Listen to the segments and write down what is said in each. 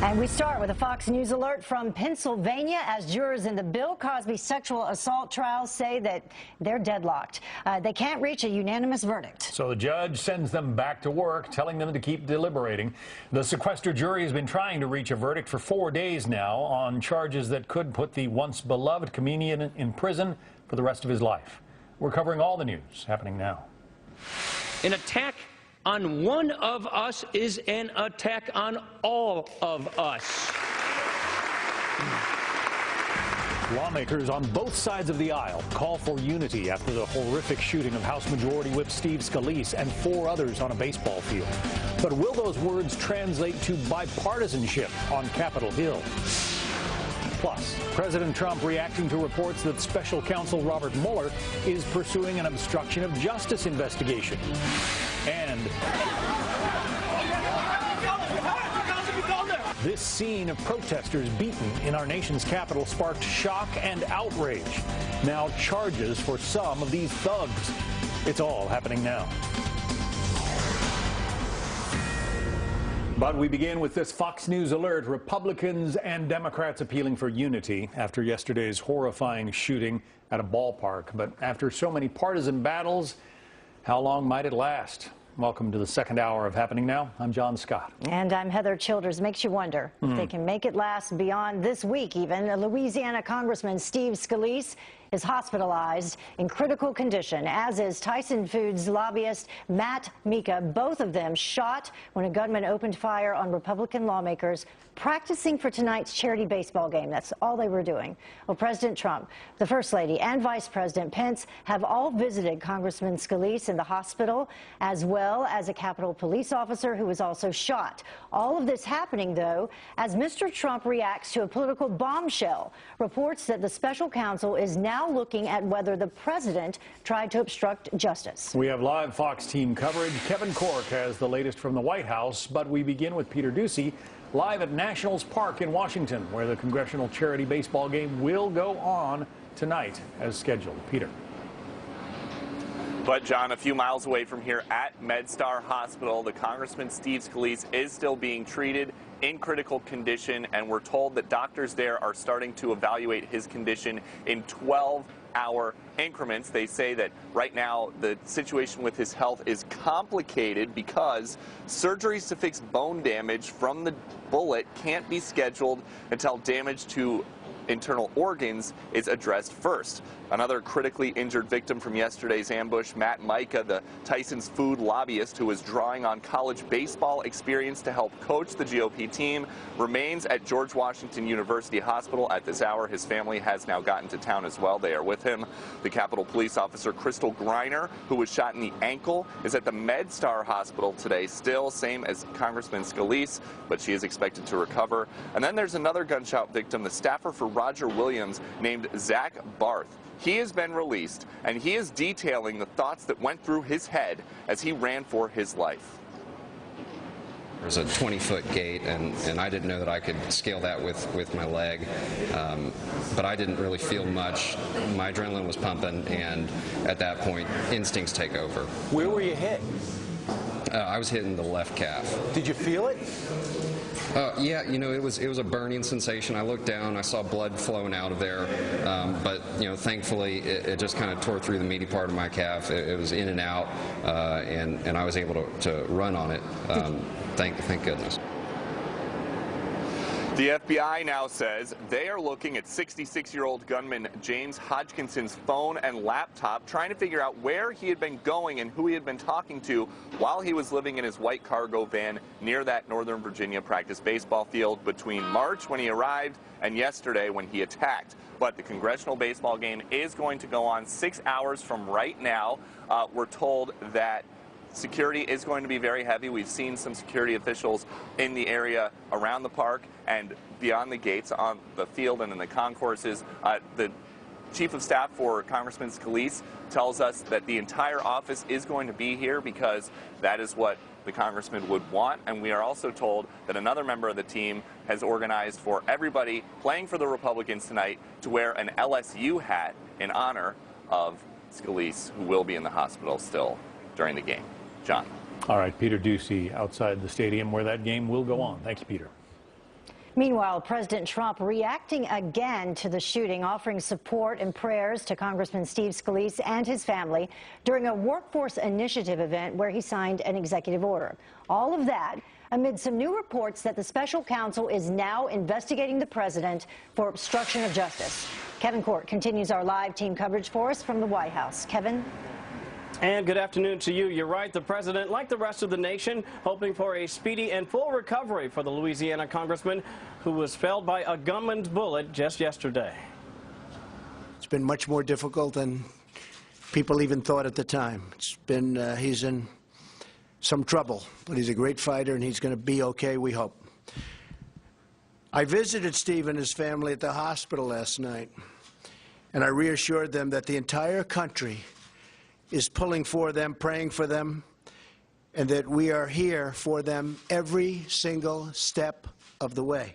And we start with a Fox News alert from Pennsylvania as jurors in the Bill Cosby sexual assault trial say that they're deadlocked. They can't reach a unanimous verdict. So the judge sends them back to work, telling them to keep deliberating. The sequestered jury has been trying to reach a verdict for 4 days now on charges that could put the once beloved comedian in prison for the rest of his life. We're covering all the news happening now. An attack on one of us is an attack on all of us. Lawmakers on both sides of the aisle call for unity after the horrific shooting of House Majority Whip Steve Scalise and 4 others on a baseball field. But will those words translate to bipartisanship on Capitol Hill? Plus, President Trump reacting to reports that Special Counsel Robert Mueller is pursuing an obstruction of justice investigation. And this scene of protesters beaten in our nation's capital sparked shock and outrage. Now charges for some of these thugs. It's all happening now. But we begin with this Fox News alert. Republicans and Democrats appealing for unity after yesterday's horrifying shooting at a ballpark. But after so many partisan battles, how long might it last? Welcome to the second hour of Happening Now. I'm John Scott. And I'm Heather Childers. Makes you wonder if they can make it last beyond this week even. Louisiana Congressman Steve Scalise is hospitalized in critical condition, as is Tyson Foods lobbyist Matt Mika. Both of them shot when a gunman opened fire on Republican lawmakers practicing for tonight's charity baseball game. That's all they were doing. Well, President Trump, the First Lady, and Vice President Pence have all visited Congressman Scalise in the hospital, as well as a Capitol police officer who was also shot. All of this happening, though, as Mr. Trump reacts to a political bombshell. Reports that the special counsel is now looking at whether the president tried to obstruct justice. We have live Fox team coverage. Kevin Cork has the latest from the White House, but we begin with Peter Doocy live at Nationals Park in Washington, where the congressional charity baseball game will go on tonight as scheduled. Peter. But, John, a few miles away from here at MedStar Hospital, the Congressman Steve Scalise is still being treated in critical condition, and we're told that doctors there are starting to evaluate his condition in 12-hour increments. They say that right now the situation with his health is complicated because surgeries to fix bone damage from the bullet can't be scheduled until damage to internal organs is addressed first. Another critically injured victim from yesterday's ambush, Matt Mika, the Tyson's Food lobbyist who was drawing on college baseball experience to help coach the GOP team, remains at George Washington University Hospital at this hour. His family has now gotten to town as well. They are with him. The Capitol Police officer Crystal Griner, who was shot in the ankle, is at the MedStar Hospital today, still same as Congressman Scalise, but she is expected to recover. And then there's another gunshot victim, the staffer for Roger Williams, named Zach Barth. He has been released, and he is detailing the thoughts that went through his head as he ran for his life. There's a 20-foot gate, and I didn't know that I could scale that with my leg, but I didn't really feel much. My adrenaline was pumping, and at that point, instincts take over. Where were you hit? I was hitting the left calf. Did you feel it? Yeah, you know, it was a burning sensation. I looked down, I saw blood flowing out of there, but you know, thankfully it just kind of tore through the meaty part of my calf. It was in and out, and I was able to run on it. Thank goodness. The FBI now says they are looking at 66-year-old gunman James Hodgkinson's phone and laptop, trying to figure out where he had been going and who he had been talking to while he was living in his white cargo van near that Northern Virginia practice baseball field between March, when he arrived, and yesterday when he attacked. But the congressional baseball game is going to go on 6 hours from right now. We're told that security is going to be very heavy. We've seen some security officials in the area around the park and beyond the gates on the field and in the concourses. The Chief of Staff for Congressman Scalise tells us that the entire office is going to be here because that is what the congressman would want. And we are also told that another member of the team has organized for everybody playing for the Republicans tonight to wear an LSU hat in honor of Scalise, who will be in the hospital still during the game. John. All right, Peter Doocy outside the stadium where that game will go on. Thank you, Peter. Meanwhile, President Trump reacting again to the shooting, offering support and prayers to Congressman Steve Scalise and his family during a workforce initiative event where he signed an executive order. All of that amid some new reports that the special counsel is now investigating the president for obstruction of justice. Kevin Court continues our live team coverage for us from the White House. Kevin? And good afternoon to you. You're right. The president, like the rest of the nation, hoping for a speedy and full recovery for the Louisiana congressman who was felled by a gunman's bullet just yesterday. It's been much more difficult than people even thought at the time. It's been, he's in some trouble, but he's a great fighter and he's going to be okay, we hope. I visited Steve and his family at the hospital last night, and I reassured them that the entire country is pulling for them, praying for them, and that we are here for them every single step of the way.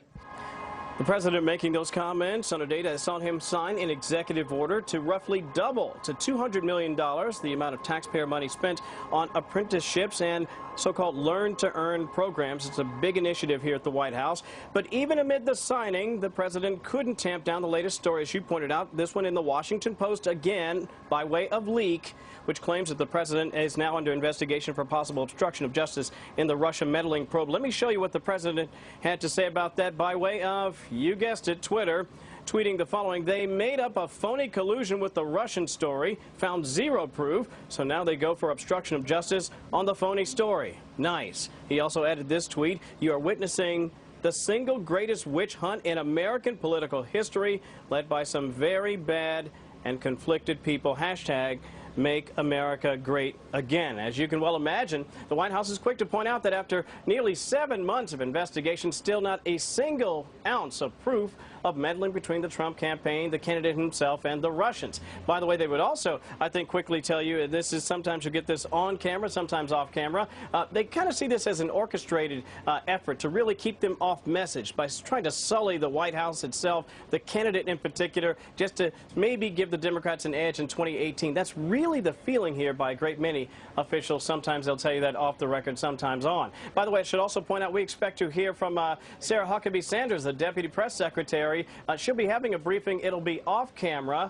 The president making those comments on a day that saw him sign an executive order to roughly double to $200 million the amount of taxpayer money spent on apprenticeships and so-called learn-to-earn programs. It's a big initiative here at the White House. But even amid the signing, the president couldn't tamp down the latest story, as you pointed out, this one in the Washington Post again by way of leak, which claims that the president is now under investigation for possible obstruction of justice in the Russia meddling probe. Let me show you what the president had to say about that by way of, you guessed it, Twitter, tweeting the following: they made up a phony collusion with the Russian story, found zero proof, so now they go for obstruction of justice on the phony story. Nice. He also added this tweet: you are witnessing the single greatest witch hunt in American political history, led by some very bad and conflicted people. Hashtag Make America Great Again. As you can well imagine, the White House is quick to point out that after nearly 7 months of investigation, still not a single ounce of proof of meddling between the Trump campaign, the candidate himself, and the Russians. By the way, they would also, I think, quickly tell you, and this is sometimes you get this on camera, sometimes off camera, they kind of see this as an orchestrated effort to really keep them off message by trying to sully the White House itself, the candidate in particular, just to maybe give the Democrats an edge in 2018. That's really the feeling here by a great many officials. Sometimes they'll tell you that off the record, sometimes on. By the way, I should also point out we expect to hear from Sarah Huckabee Sanders, the Deputy Press Secretary. She'll be having a briefing. It'll be off camera,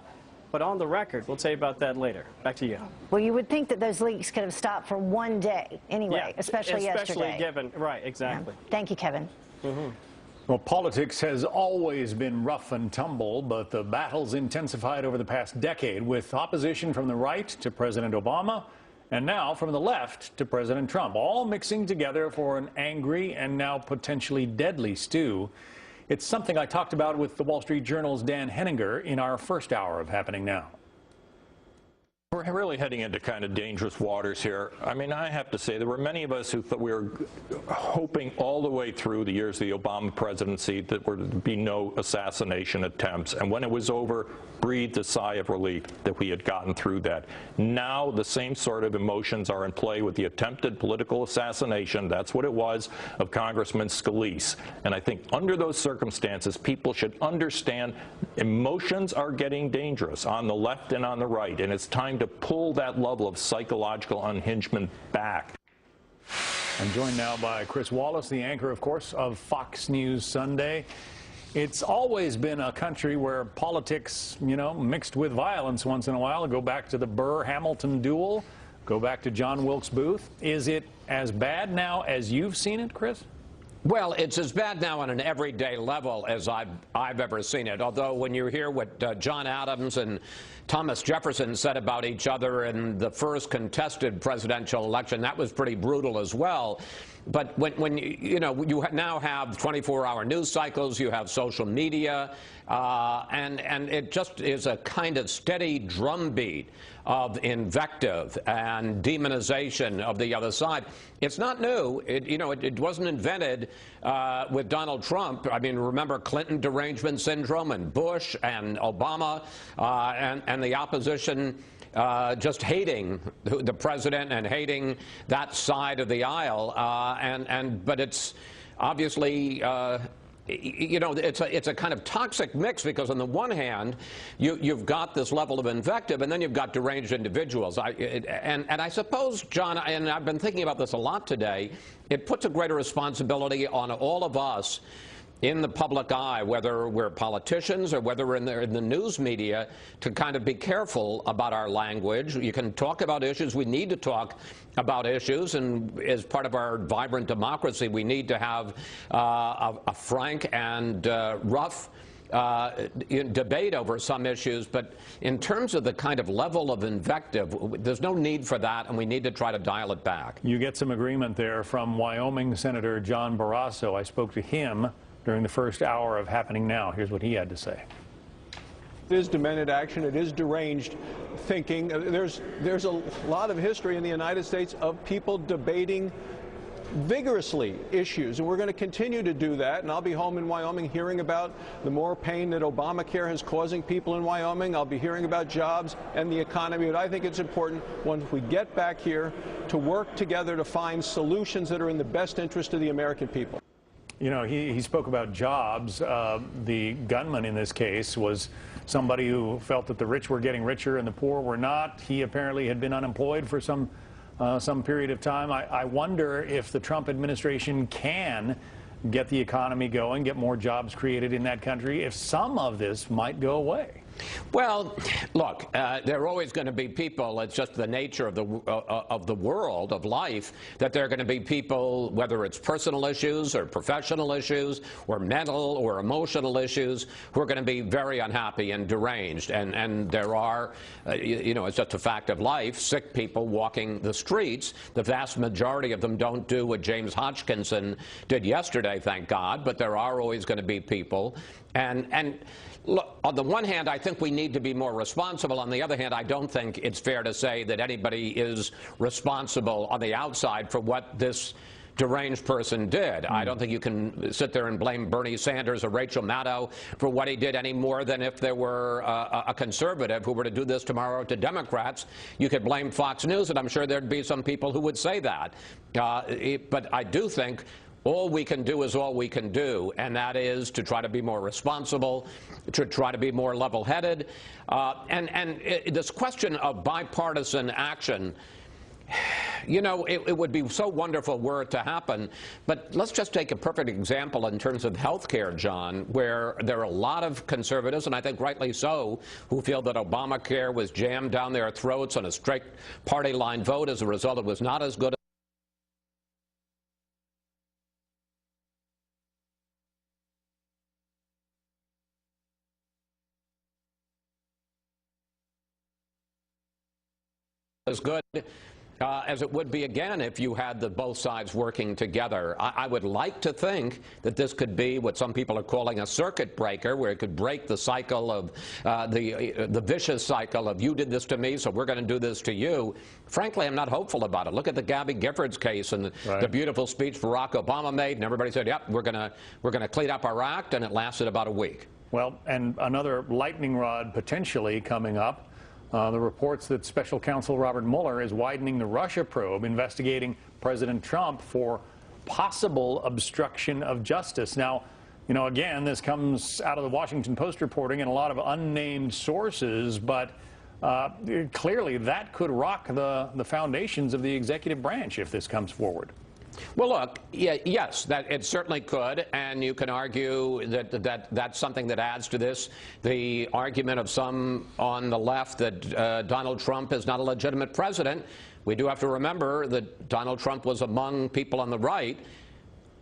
but on the record. We'll tell you about that later. Back to you. Well, you would think that those leaks could have stopped for one day anyway, yeah, especially yesterday. Given, right, exactly. Yeah. Thank you, Kevin. Well, politics has always been rough and tumble, but the battle's intensified over the past decade, with opposition from the right to President Obama and now from the left to President Trump, all mixing together for an angry and now potentially deadly stew. It's something I talked about with the Wall Street Journal's Dan Henninger in our first hour of Happening Now. We're really heading into kind of dangerous waters here. I mean, I have to say, there were many of us who thought we were hoping all the way through the years of the Obama presidency that there would be no assassination attempts. And when it was over, breathed a sigh of relief that we had gotten through that. Now the same sort of emotions are in play with the attempted political assassination, that's what it was, of Congressman Scalise. And I think under those circumstances, people should understand emotions are getting dangerous on the left and on the right, and it's time to pull that level of psychological unhingement back. I'm joined now by Chris Wallace, the anchor, of course, of Fox News Sunday. It's always been a country where politics, you know, mixed with violence once in a while. Go back to the Burr-Hamilton duel. Go back to John Wilkes Booth. Is it as bad now as you've seen it, Chris? Well, it's as bad now on an everyday level as I've ever seen it. Although when you hear what John Adams and Thomas Jefferson said about each other in the first contested presidential election, that was pretty brutal as well. But when you now have 24-hour news cycles, you have social media, and it just is a kind of steady drumbeat of invective and demonization of the other side. It's not new. It wasn't invented with Donald Trump. I mean, remember Clinton derangement syndrome and Bush and Obama and the opposition just hating the president and hating that side of the aisle. But it's obviously it's a kind of toxic mix, because on the one hand, you've got this level of invective, and then you've got deranged individuals. And I suppose, John, and I've been thinking about this a lot today, it puts a greater responsibility on all of us in the public eye, whether we're politicians or whether we're in the news media, to kind of be careful about our language. You can talk about issues. We need to talk about issues, and as part of our vibrant democracy, we need to have a frank and rough debate over some issues, but in terms of the kind of level of invective, there's no need for that, and we need to try to dial it back. You get some agreement there from Wyoming Senator John Barrasso. I spoke to him during the first hour of Happening Now. Here's what he had to say. It is demented action. It is deranged thinking. There's a lot of history in the United States of people debating vigorously issues, and we're going to continue to do that. And I'll be home in Wyoming hearing about the more pain that Obamacare is causing people in Wyoming. I'll be hearing about jobs and the economy. But I think it's important, once we get back here, to work together to find solutions that are in the best interest of the American people. You know, he spoke about jobs. The gunman in this case was somebody who felt that the rich were getting richer and the poor were not. He apparently had been unemployed for some period of time. I wonder if the Trump administration can get the economy going, get more jobs created in that country, if some of this might go away. Well, look, there are always going to be people. It's just the nature of the world, of life, that there are going to be people, whether it's personal issues or professional issues or mental or emotional issues, who are going to be very unhappy and deranged. And there are, you know, it's just a fact of life, sick people walking the streets. The vast majority of them don't do what James Hodgkinson did yesterday, thank God, but there are always going to be people. And look, on the one hand, I think we need to be more responsible. On the other hand, I don't think it's fair to say that anybody is responsible on the outside for what this deranged person did. I don't think you can sit there and blame Bernie Sanders or Rachel Maddow for what he did any more than if there were a conservative who were to do this tomorrow to Democrats. You could blame Fox News, and I'm sure there'd be some people who would say that. But I do think all we can do is all we can do, and that is to try to be more responsible, to try to be more level-headed. And this question of bipartisan action, you know, it would be so wonderful were it to happen, but let's just take a perfect example in terms of health care, John, where there are a lot of conservatives, and I think rightly so, who feel that Obamacare was jammed down their throats on a strict party line vote. As a result, it was not as good as good as it would be again if you had both sides working together. I would like to think that this could be what some people are calling a circuit breaker, where it could break the cycle of the vicious cycle of you did this to me, so we're going to do this to you. Frankly, I'm not hopeful about it. Look at the Gabby Giffords case and the beautiful speech Barack Obama made, and everybody said, yep, we're going to clean up our act, and it lasted about a week. Well, and another lightning rod potentially coming up. The reports that Special Counsel Robert Mueller is widening the Russia probe, investigating President Trump for possible obstruction of justice. Now, you know, again, this comes out of the Washington Post reporting and a lot of unnamed sources, but clearly that could rock the foundations of the executive branch if this comes forward. Well, look, yes, that it certainly could, and you can argue that that's something that adds to this. The argument of some on the left that Donald Trump is not a legitimate president. We do have to remember that Donald Trump was among people on the right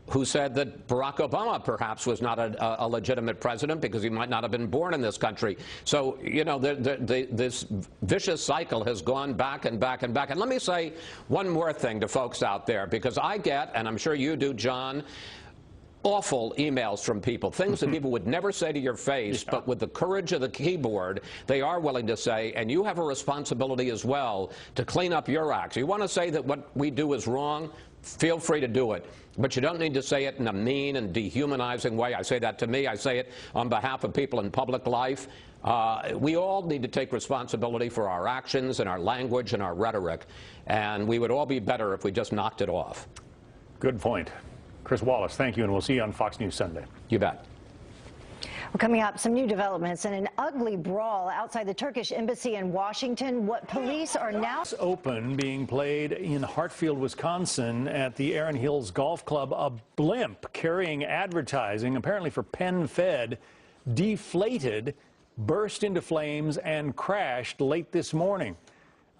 who said that Barack Obama perhaps was not a legitimate president because he might not have been born in this country. So, you know, this vicious cycle has gone back and back and back. And let me say one more thing to folks out there, because I get, and I'm sure you do, John, awful emails from people, things that people would never say to your face, but with the courage of the keyboard, they are willing to say, and you have a responsibility as well to clean up your acts. You want to say that what we do is wrong? Feel free to do it, but you don't need to say it in a mean and dehumanizing way. I say that to me. I say it on behalf of people in public life. We all need to take responsibility for our actions and our language and our rhetoric, and we would all be better if we just knocked it off. Good point. Chris Wallace, thank you, and we'll see you on Fox News Sunday. You bet. Well, coming up, some new developments in an ugly brawl outside the Turkish embassy in Washington. What police are now Open being played in Hartfield, Wisconsin at the Erin Hills Golf Club. A blimp carrying advertising, apparently for Penn Fed, deflated, burst into flames, and crashed late this morning.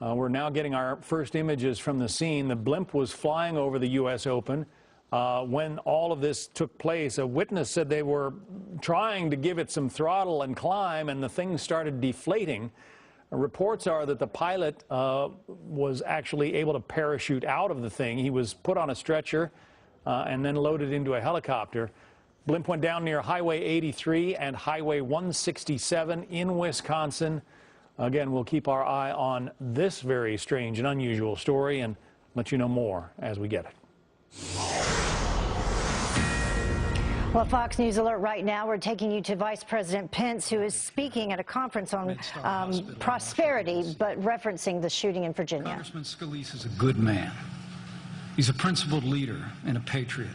We're now getting our first images from the scene. The blimp was flying over the U.S. Open. When all of this took place, a witness said they were trying to give it some throttle and climb, and the thing started deflating. Reports are that the pilot was actually able to parachute out of the thing. He was put on a stretcher and then loaded into a helicopter. Blimp went down near Highway 83 and Highway 167 in Wisconsin. Again, we'll keep our eye on this very strange and unusual story and let you know more as we get it. Well, Fox News Alert right now, we're taking you to Vice President Pence, who is speaking at a conference on prosperity, but referencing the shooting in Virginia. Congressman Scalise is a good man. He's a principled leader and a patriot.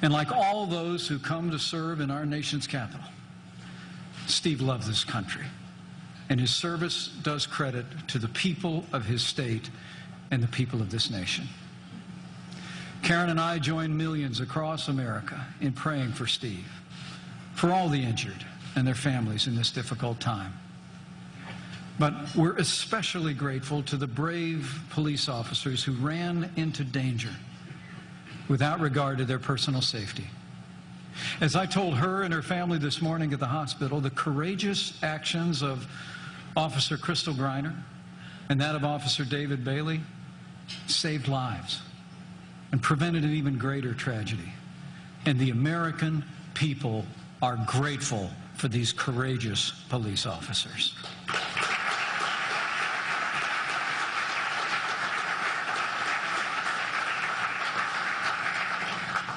And like all those who come to serve in our nation's capital, Steve loves this country. And his service does credit to the people of his state and the people of this nation. Karen and I join millions across America in praying for Steve, for all the injured and their families in this difficult time. But we're especially grateful to the brave police officers who ran into danger without regard to their personal safety. As I told her and her family this morning at the hospital, the courageous actions of Officer Crystal Griner and that of Officer David Bailey saved lives and prevented an even greater tragedy. And the American people are grateful for these courageous police officers.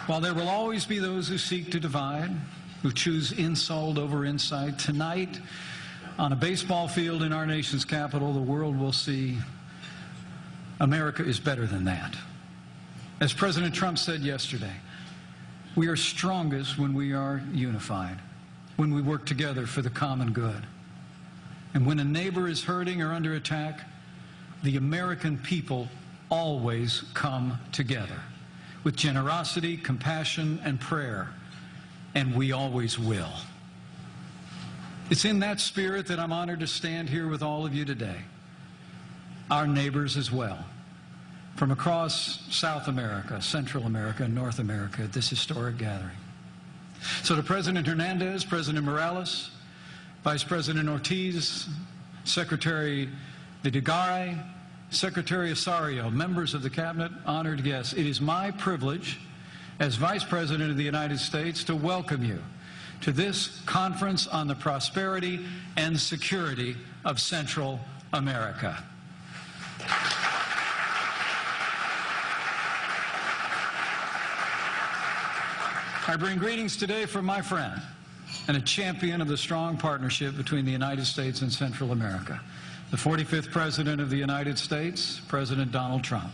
While there will always be those who seek to divide, who choose insult over insight, tonight, on a baseball field in our nation's capital, the world will see America is better than that. As President Trump said yesterday, we are strongest when we are unified, when we work together for the common good. And when a neighbor is hurting or under attack, the American people always come together with generosity, compassion, and prayer, and we always will. It's in that spirit that I'm honored to stand here with all of you today, our neighbors as well, from across South America, Central America, and North America at this historic gathering. So to President Hernandez, President Morales, Vice President Ortiz, Secretary Vidagrán, Secretary Osorio, members of the Cabinet, honored guests, it is my privilege as Vice President of the United States to welcome you to this conference on the prosperity and security of Central America. I bring greetings today from my friend and a champion of the strong partnership between the United States and Central America, the 45th President of the United States, President Donald Trump.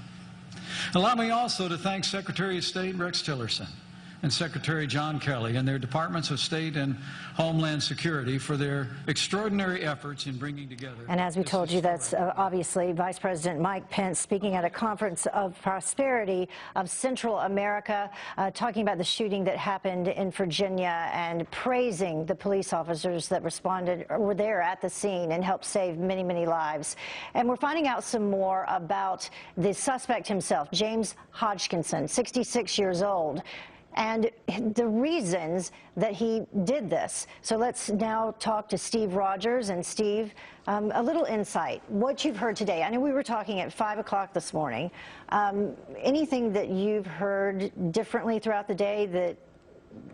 Allow me also to thank Secretary of State Rex Tillerson and Secretary John Kelly and their Departments of State and Homeland Security for their extraordinary efforts in bringing together. And as we told you, that's obviously Vice President Mike Pence speaking at a conference of prosperity of Central America, talking about the shooting that happened in Virginia and praising the police officers that responded or were there at the scene and helped save many, many lives. And we're finding out some more about the suspect himself, James Hodgkinson, 66 years old, and the reasons that he did this. So let's now talk to Steve Rogers. And Steve, a little insight, what you've heard today. I know we were talking at 5 o'clock this morning. Anything that you've heard differently throughout the day that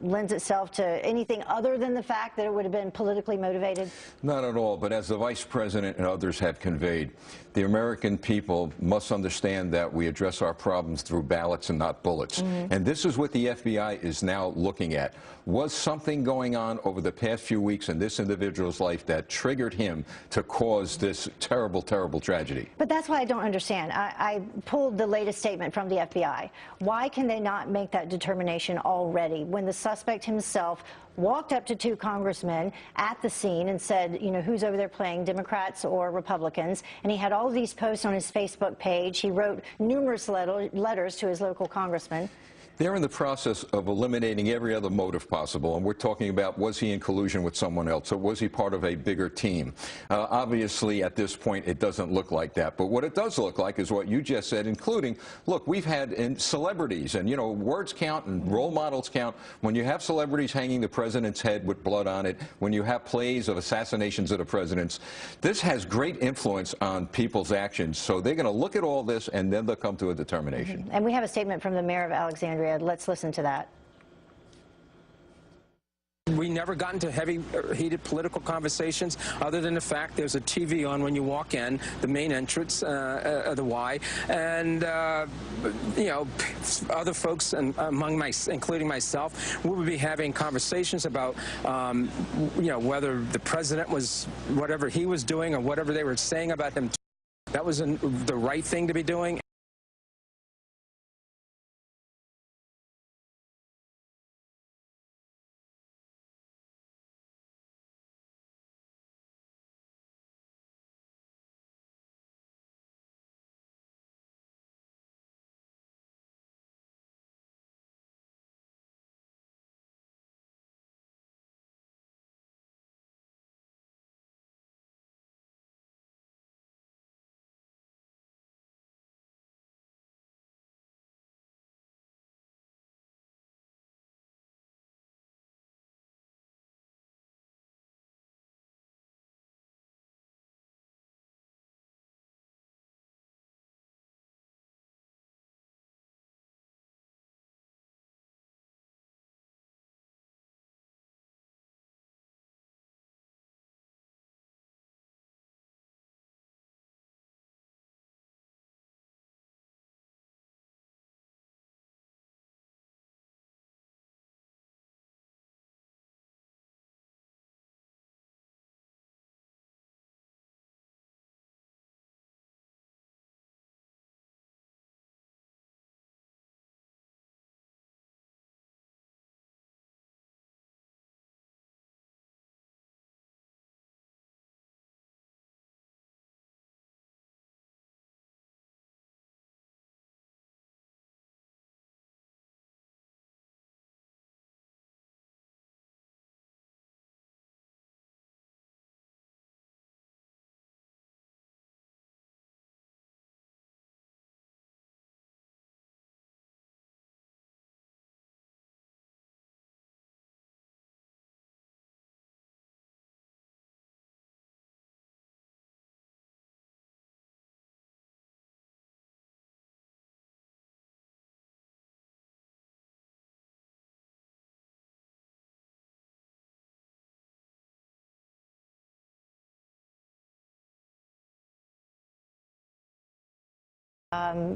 lends itself to anything other than the fact that it would have been politically motivated? Not at all, but as the Vice President and others have conveyed, the American people must understand that we address our problems through ballots and not bullets. And this is what the FBI is now looking at. Was something going on over the past few weeks in this individual's life that triggered him to cause this terrible, terrible tragedy? But that's why I don't understand. I pulled the latest statement from the FBI. Why can they not make that determination already when the suspect himself walked up to two congressmen at the scene and said, you know, who's over there playing, Democrats or Republicans? And he had all of these posts on his Facebook page. He wrote numerous letters to his local congressman. They're in the process of eliminating every other motive possible, and we're talking about, was he in collusion with someone else, or was he part of a bigger team? Obviously, at this point, it doesn't look like that. But what it does look like is what you just said, including, look, we've had celebrities, and, you know, words count and role models count. When you have celebrities hanging the president's head with blood on it, when you have plays of assassinations of the presidents, this has great influence on people's actions. So they're going to look at all this, and then they'll come to a determination. And we have a statement from the mayor of Alexandria. Let's listen to that. We never got into heavy, heated political conversations other than the fact there's a TV on when you walk in, the main entrance of the Y, and, you know, other folks, and including myself, we would be having conversations about, you know, whether the president was, whatever he was doing or whatever they were saying about him, that was the right thing to be doing.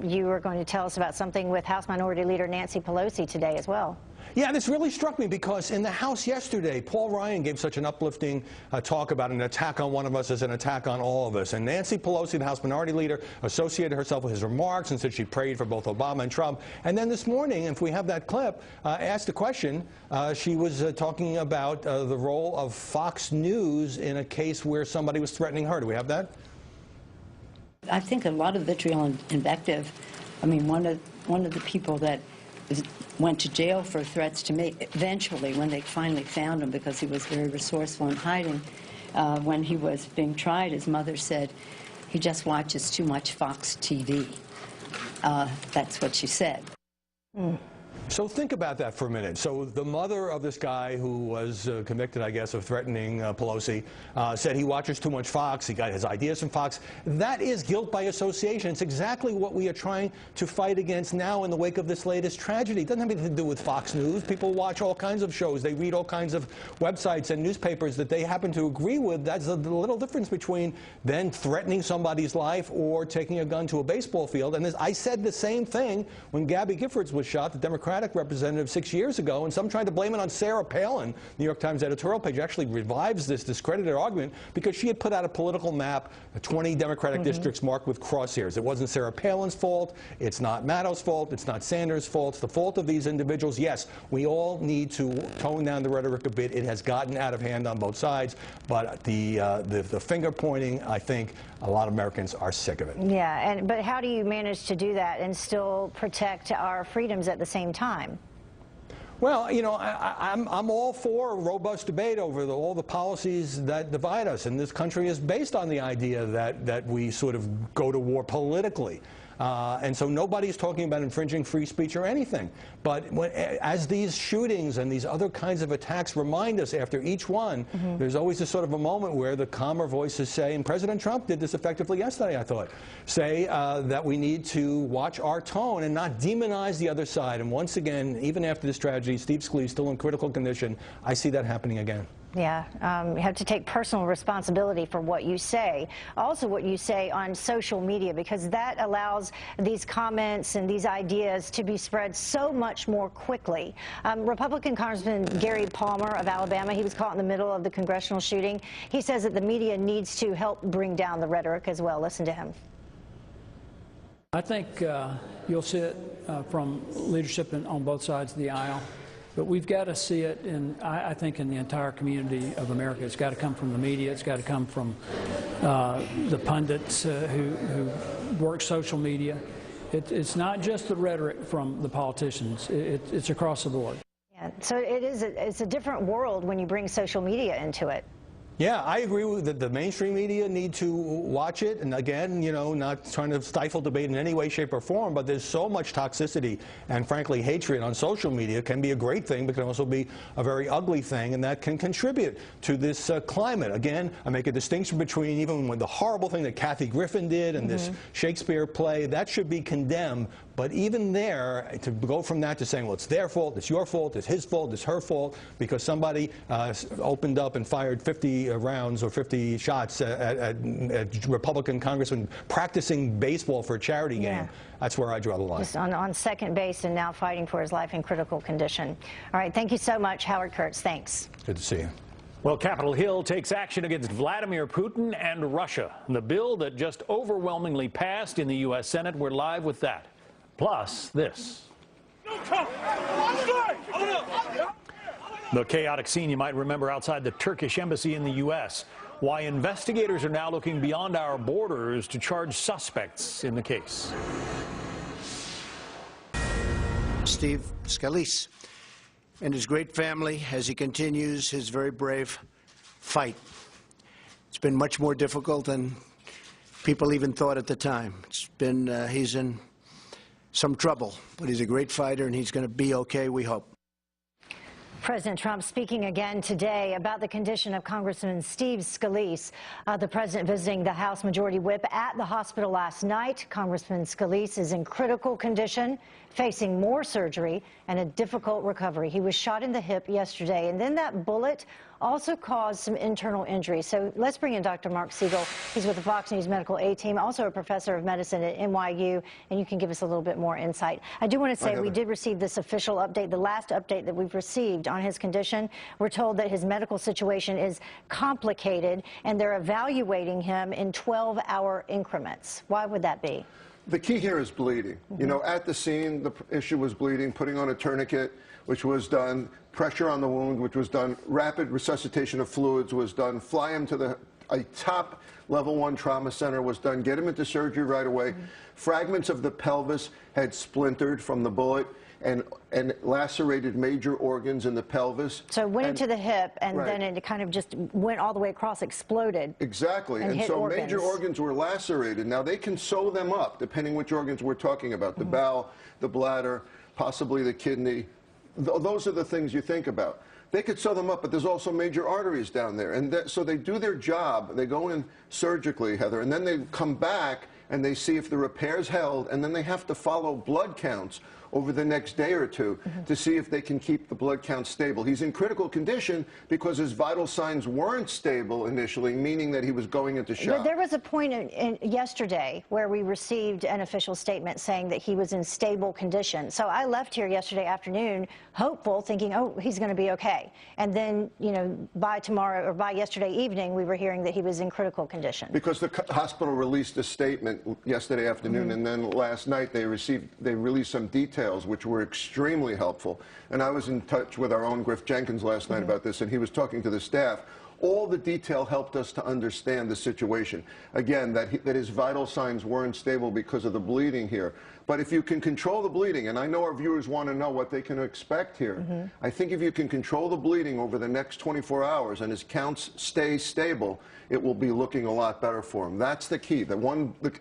You were going to tell us about something with House Minority Leader Nancy Pelosi today as well. Yeah, this really struck me because in the House yesterday, Paul Ryan gave such an uplifting talk about an attack on one of us as an attack on all of us. And Nancy Pelosi, the House Minority Leader, associated herself with his remarks and said she prayed for both Obama and Trump. And then this morning, if we have that clip, asked a question. She was talking about the role of Fox News in a case where somebody was threatening her. Do we have that? I think a lot of vitriol and invective. I mean, one of the people that went to jail for threats to me, eventually, when they finally found him, because he was very resourceful in hiding, when he was being tried, his mother said, he just watches too much Fox TV. That's what she said. So think about that for a minute. So the mother of this guy who was convicted, I guess, of threatening Pelosi said he watches too much Fox. He got his ideas from Fox. That is guilt by association. It's exactly what we are trying to fight against now in the wake of this latest tragedy. It doesn't have anything to do with Fox News. People watch all kinds of shows. They read all kinds of websites and newspapers that they happen to agree with. That's the little difference between then threatening somebody's life or taking a gun to a baseball field. And I said the same thing when Gabby Giffords was shot, the Democratic Democratic representative 6 years ago, and some tried to blame it on Sarah Palin. New York Times editorial page actually revives this discredited argument because she had put out a political map, 20 Democratic districts marked with crosshairs. It wasn't Sarah Palin's fault. It's not Maddow's fault. It's not Sanders' fault. It's the fault of these individuals. Yes, we all need to tone down the rhetoric a bit. It has gotten out of hand on both sides, but the finger pointing, I think a lot of Americans are sick of it. Yeah, but how do you manage to do that and still protect our freedoms at the same time? Well, you know, I'm all for a robust debate over all the policies that divide us, and this country is based on the idea that we sort of go to war politically. And so nobody's talking about infringing free speech or anything. But as these shootings and these other kinds of attacks remind us after each one, there's always this sort of a moment where the calmer voices say, and President Trump did this effectively yesterday, I thought, say that we need to watch our tone and not demonize the other side. And once again, even after this tragedy, Steve Scalise still in critical condition. I see that happening again. Yeah, you have to take personal responsibility for what you say. Also what you say on social media, because that allows these comments and these ideas to be spread so much more quickly. Republican Congressman Gary Palmer of Alabama, he was caught in the middle of the congressional shooting. He says that the media needs to help bring down the rhetoric as well. Listen to him. I think you'll see it from leadership on both sides of the aisle. But we've got to see it, I think, in the entire community of America. It's got to come from the media. It's got to come from the pundits who work social media. It's not just the rhetoric from the politicians. It's across the board. Yeah, so it's a different world when you bring social media into it. Yeah, I agree with that. The mainstream media need to watch it, and again, you know, not trying to stifle debate in any way, shape, or form, but there's so much toxicity and, frankly, hatred on social media. Can be a great thing, but can also be a very ugly thing, and that can contribute to this climate. Again, I make a distinction between even when the horrible thing that Kathy Griffin did and this Shakespeare play, that should be condemned. But even there, to go from that to saying, well, it's their fault, it's your fault, it's his fault, it's her fault, because somebody opened up and fired 50 rounds or 50 shots at Republican congressmen practicing baseball for a charity game, that's where I draw the line. Just on second base and now fighting for his life in critical condition. All right, thank you so much, Howard Kurtz. Thanks. Good to see you. Well, Capitol Hill takes action against Vladimir Putin and Russia. The bill that just overwhelmingly passed in the U.S. Senate. We're live with that. Plus this. The chaotic scene you might remember outside the Turkish embassy in the U.S. Why investigators are now looking beyond our borders to charge suspects in the case. Steve Scalise and his great family as he continues his very brave fight. It's been much more difficult than people even thought at the time. It's been, he's in some trouble, but he's a great fighter, and he's going to be okay, we hope. President Trump speaking again today about the condition of Congressman Steve Scalise. The president visiting the House Majority Whip at the hospital last night. Congressman Scalise is in critical condition, facing more surgery and a difficult recovery. He was shot in the hip yesterday, and then that bullet also caused some internal injury. So let's bring in Dr. Mark Siegel. He's with the Fox News Medical Aid Team, also a professor of medicine at NYU, and you can give us a little bit more insight. I do want to say we did receive this official update, the last update that we've received on his condition. We're told that his medical situation is complicated, and they're evaluating him in 12-hour increments. Why would that be? The key here is bleeding. You know, at the scene, the issue was bleeding, putting on a tourniquet, which was done, pressure on the wound, which was done, rapid resuscitation of fluids was done, fly him to a top level 1 trauma center was done, get him into surgery right away. Fragments of the pelvis had splintered from the bullet and lacerated major organs in the pelvis. So it went into the hip, and then it kind of just went all the way across, exploded. Exactly, and so major organs were lacerated. Now they can sew them up, depending which organs we're talking about, the bowel, the bladder, possibly the kidney. Those are the things you think about. They could sew them up, but there's also major arteries down there. And so they do their job. They go in surgically, Heather, and then they come back and they see if the repair's held, and then they have to follow blood counts over the next day or two to see if they can keep the blood count stable. He's in critical condition because his vital signs weren't stable initially, meaning that he was going into shock. There was a point yesterday where we received an official statement saying that he was in stable condition. So I left here yesterday afternoon hopeful, thinking, oh, he's going to be okay. And then, you know, by tomorrow or by yesterday evening, we were hearing that he was in critical condition. Because the hospital released a statement yesterday afternoon, and then last night they released some details which were extremely helpful. And I was in touch with our own Griff Jenkins last night about this, and he was talking to the staff. All the detail helped us to understand the situation. Again, that his vital signs weren't stable because of the bleeding here. But if you can control the bleeding, and I know our viewers want to know what they can expect here, I think if you can control the bleeding over the next 24 hours and his counts stay stable, it will be looking a lot better for him. That's the key, the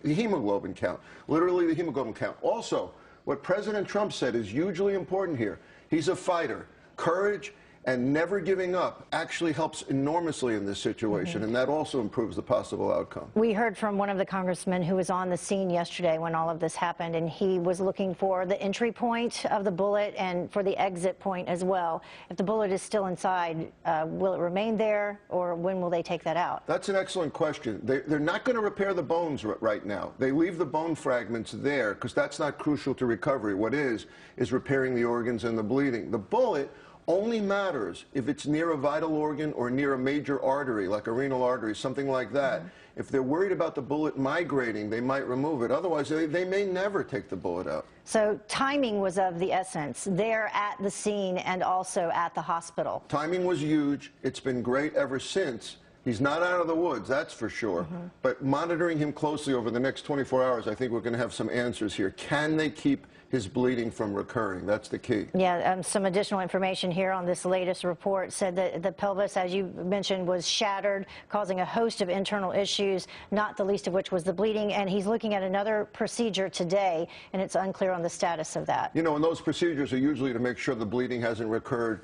hemoglobin count, literally the hemoglobin count. Also, what President Trump said is hugely important here. He's a fighter. Courage and never giving up actually helps enormously in this situation, and that also improves the possible outcome. We heard from one of the congressmen who was on the scene yesterday when all of this happened, and he was looking for the entry point of the bullet and for the exit point as well. If the bullet is still inside, will it remain there, or when will they take that out? That's an excellent question. They're not going to repair the bones right now. They leave the bone fragments there because that's not crucial to recovery. What is repairing the organs and the bleeding. The bullet only matters if it's near a vital organ or near a major artery, like a renal artery, something like that. If they're worried about the bullet migrating, they might remove it. Otherwise, they may never take the bullet out. So timing was of the essence there at the scene and also at the hospital. Timing was huge. It's been great ever since. He's not out of the woods, that's for sure. But monitoring him closely over the next 24 hours, I think we're going to have some answers here. Can they keep his bleeding from recurring? That's the key. Yeah, some additional information here on this latest report said that the pelvis, as you mentioned, was shattered, causing a host of internal issues, not the least of which was the bleeding. And he's looking at another procedure today, and it's unclear on the status of that. You know, and those procedures are usually to make sure the bleeding hasn't recurred,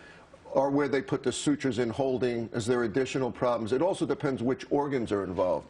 or where they put the sutures in holding. Is there additional problems? It also depends which organs are involved.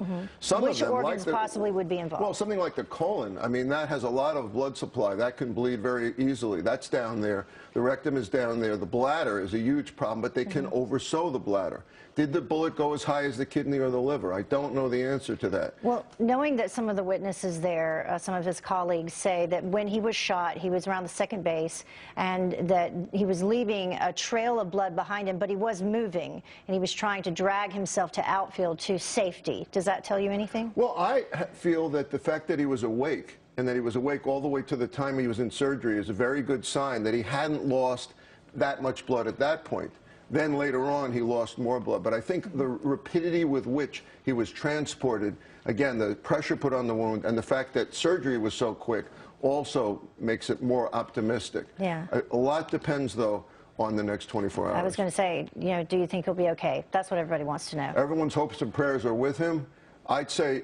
Which organs possibly would be involved? Well, something like the colon, I mean, that has a lot of blood supply. That can bleed very easily. That's down there. The rectum is down there. The bladder is a huge problem, but they can oversow the bladder. Did the bullet go as high as the kidney or the liver? I don't know the answer to that. Well, knowing that some of the witnesses there, some of his colleagues say that when he was shot, he was around the second base and that he was leaving a trail of blood behind him, but he was moving and he was trying to drag himself to outfield to safety. Does that tell you anything? Well, I feel that the fact that he was awake and that he was awake all the way to the time he was in surgery is a very good sign that he hadn't lost that much blood at that point. Then later on, he lost more blood. But I think the rapidity with which he was transported, again, the pressure put on the wound, and the fact that surgery was so quick also makes it more optimistic. Yeah. A lot depends, though, on the next 24 hours. I was going to say, you know, do you think he'll be okay? That's what everybody wants to know. Everyone's hopes and prayers are with him. I'd say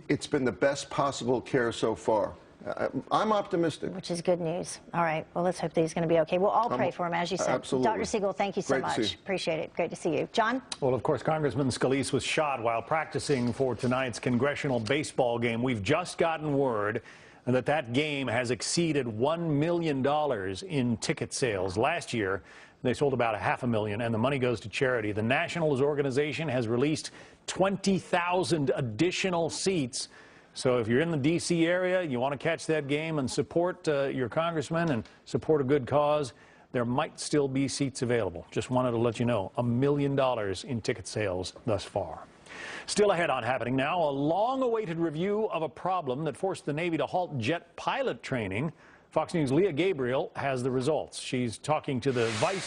it's been the best possible care so far. I'm optimistic. Which is good news. All right. Well, let's hope that he's going to be okay. We'll all pray for him, as you said. Absolutely. Dr. Siegel, thank you so much. Appreciate it. Great to see you. John? Well, of course, Congressman Scalise was shot while practicing for tonight's congressional baseball game. We've just gotten word that that game has exceeded $1 million in ticket sales. Last year, they sold about $500,000, and the money goes to charity. The Nationals organization has released 20,000 additional seats. So if you're in the D.C. area, you want to catch that game and support your congressman and support a good cause, there might still be seats available. Just wanted to let you know, $1 million in ticket sales thus far. Still ahead on Happening Now, a long-awaited review of a problem that forced the Navy to halt jet pilot training. Fox News' Leah Gabriel has the results. She's talking to the Vice